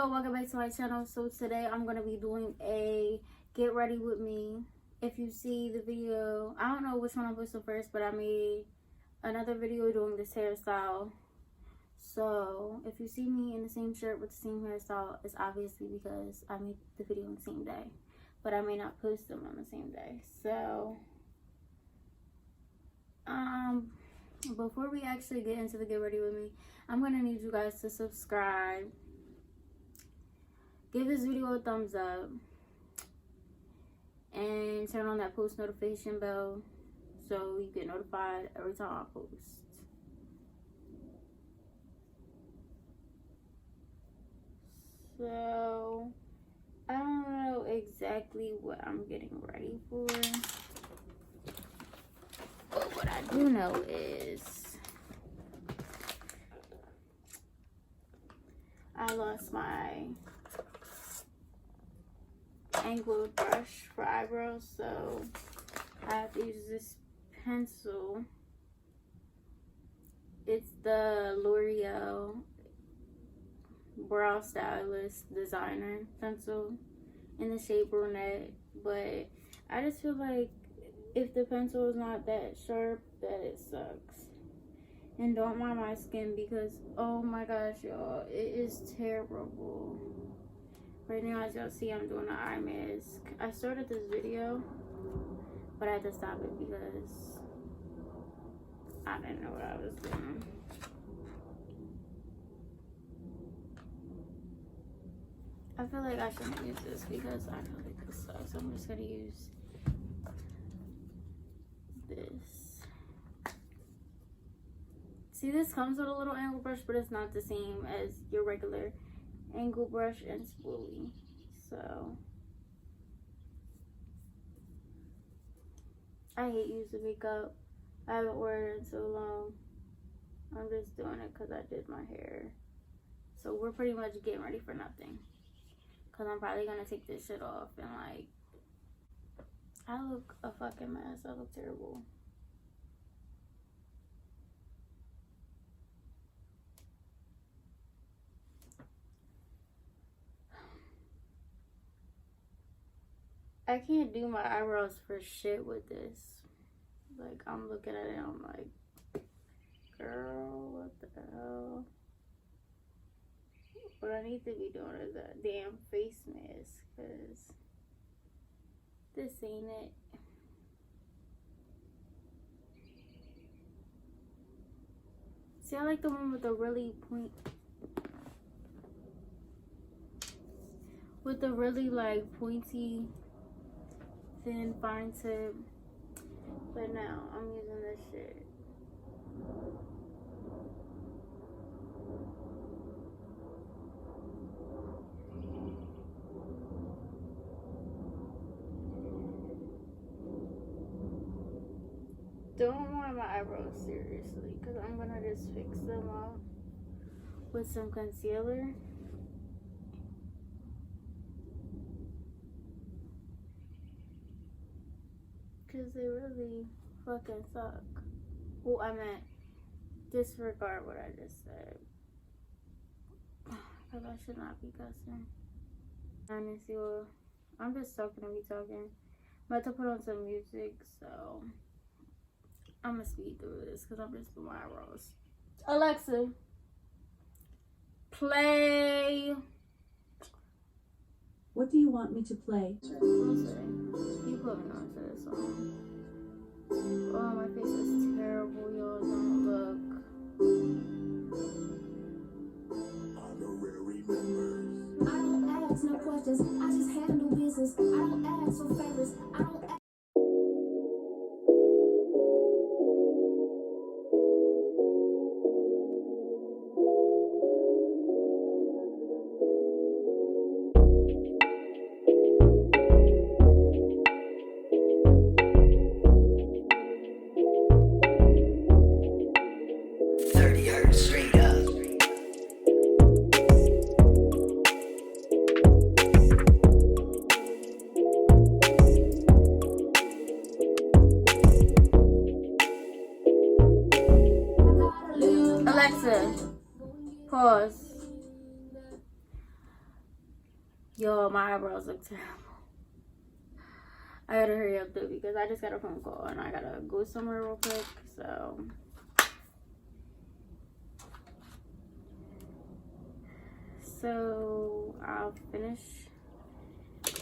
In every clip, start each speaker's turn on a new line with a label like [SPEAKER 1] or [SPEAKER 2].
[SPEAKER 1] yo, welcome back to my channel. So today I'm gonna be doing a get ready with me. If you see the video, I don't know which one I'm posting first, but I made another video doing this hairstyle. So if you see me in the same shirt with the same hairstyle, it's obviously because I made the video on the same day, but I may not post them on the same day. So before we actually get into the get ready with me, I'm gonna need you guys to subscribe, give this video a thumbs up, and turn on that post notification bell so you get notified every time I post. So I don't know exactly what I'm getting ready for, but what I do know is I lost my angled brush for eyebrows, so I have to use this pencil. It's the L'Oreal Brow Stylist Designer pencil in the shade brunette, but I just feel like if the pencil is not that sharp, that it sucks. And don't mind my skin because, oh my gosh, y'all, it is terrible. Right now, as y'all see, I'm doing an eye mask. I started this video, but I had to stop it because I didn't know what I was doing. I feel like I shouldn't use this because I feel like this sucks. I'm just gonna use this. See, this comes with a little angle brush, but it's not the same as your regular angle brush, and it's woolly. So I hate using makeup. I haven't worn it in so long. I'm just doing it because I did my hair. So we're pretty much getting ready for nothing, because I'm probably gonna take this shit off and like, I look a fucking mess. I look terrible. I can't do my eyebrows for shit with this. Like, I'm looking at it and I'm like, girl, what the hell? What I need to be doing is a damn face mask, because this ain't it. See, I like the one with the really like pointy, thin, fine tip. But now I'm using this shit. Don't mind my eyebrows seriously, because I'm gonna just fix them up with some concealer. Because they really fucking suck. Well, I meant disregard what I just said, because I should not be cussing. Honestly, well, I'm just talking to be talking. I'm about to put on some music, so I'm gonna speed through this because I'm just doing my eyebrows. Alexa, play.
[SPEAKER 2] What do you want me to play?
[SPEAKER 1] You put me on to this song. Oh, my face is terrible, y'all. Don't look.
[SPEAKER 3] Honorary members.
[SPEAKER 4] I don't ask no questions. I just handle business. I don't ask for favors. I don't ask.
[SPEAKER 1] Alexa, pause. Yo, my eyebrows look terrible. I gotta hurry up though because I just got a phone call and I gotta go somewhere real quick. So I'll finish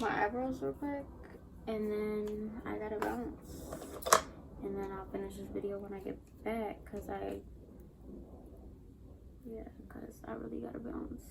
[SPEAKER 1] my eyebrows real quick and then I gotta bounce. And then I'll finish this video when I get back because I really gotta bounce.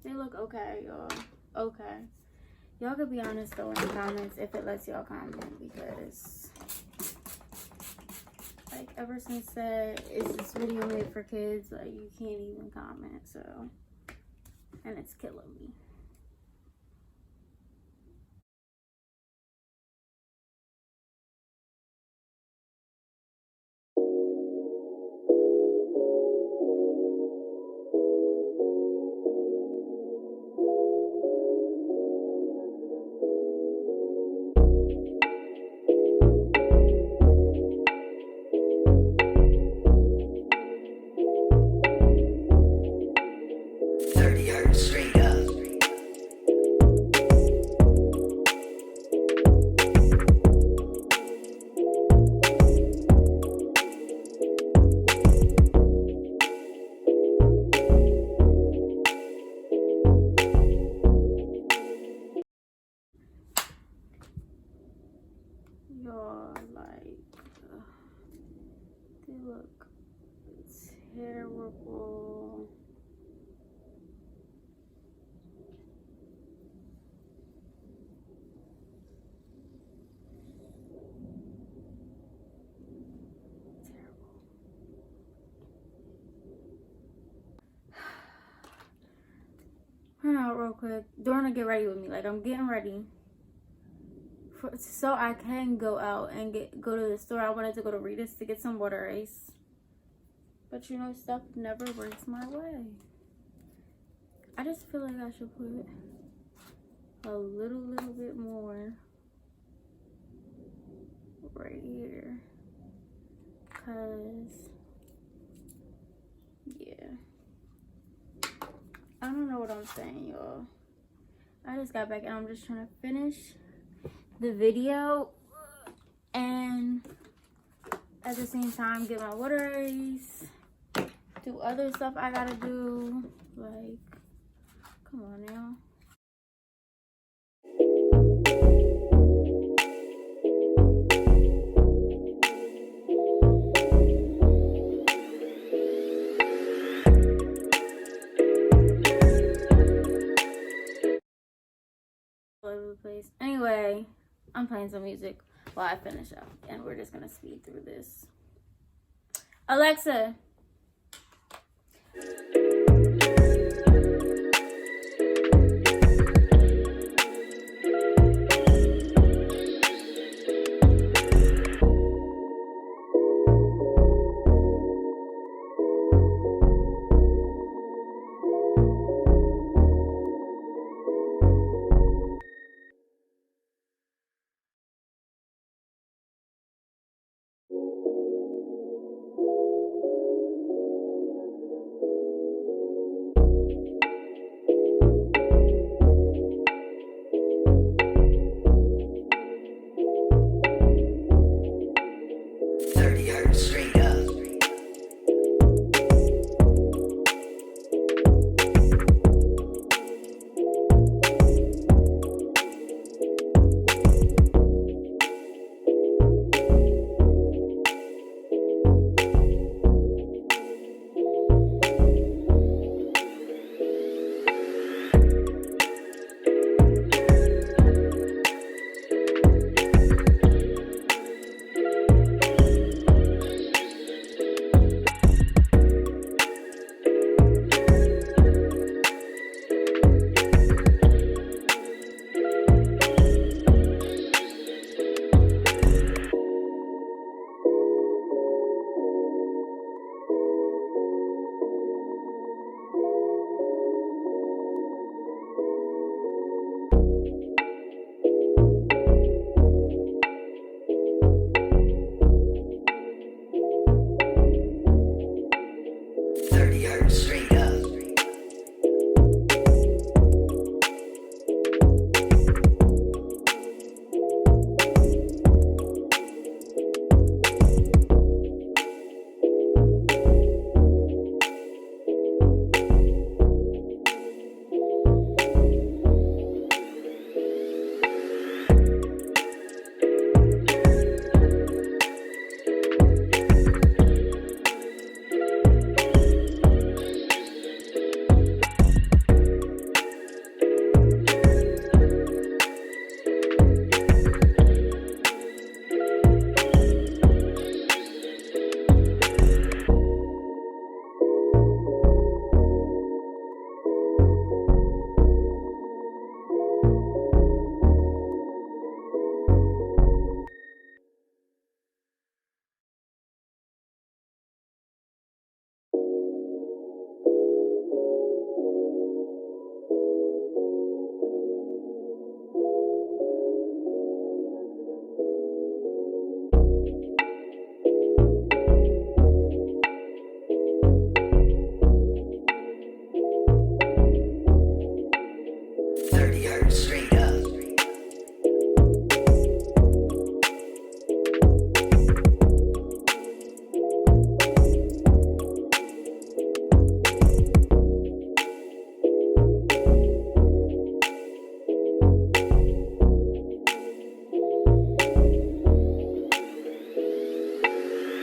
[SPEAKER 1] They look okay, y'all. Okay. Y'all could be honest though in the comments if it lets y'all comment because like ever since that is this video made for kids, like you can't even comment, so and it's killing me. Y'all, like, they look terrible. Run out real quick. Dorna, get ready with me. Like, I'm getting ready. So I can go out and go to the store. I wanted to go to Rita's to get some water ice. But you know, stuff never works my way. I just feel like I should put a little bit more right here. Cause yeah. I don't know what I'm saying, y'all. I just got back and I'm just trying to finish the video and at the same time get my water ice, do other stuff I gotta do. Like, come on now. All over the place. Anyway, I'm playing some music while I finish up, and we're just gonna speed through this. Alexa.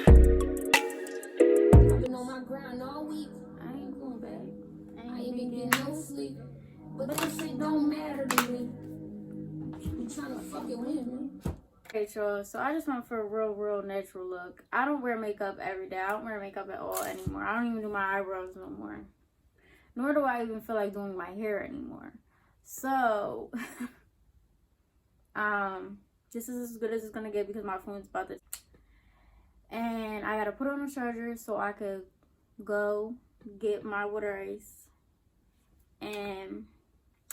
[SPEAKER 4] I've been on my grind all week.
[SPEAKER 1] I ain't going back.
[SPEAKER 4] I ain't been getting no sleep. But that shit don't matter to me. You tryna fucking win me.
[SPEAKER 1] Okay, y'all, so I just went for a real natural look. I don't wear makeup every day. I don't wear makeup at all anymore. I don't even do my eyebrows no more. Nor do I even feel like doing my hair anymore. So, this is as good as it's gonna get because my phone's about to. And I gotta put it on the charger so I could go get my water ice. And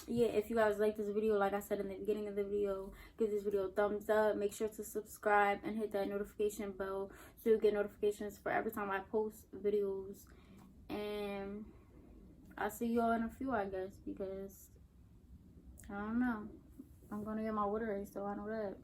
[SPEAKER 1] yeah, if you guys like this video, like I said in the beginning of the video, give this video a thumbs up. Make sure to subscribe and hit that notification bell so you get notifications for every time I post videos. And I'll see you all in a few, I guess, because I don't know. I'm gonna get my water ice, so I know that.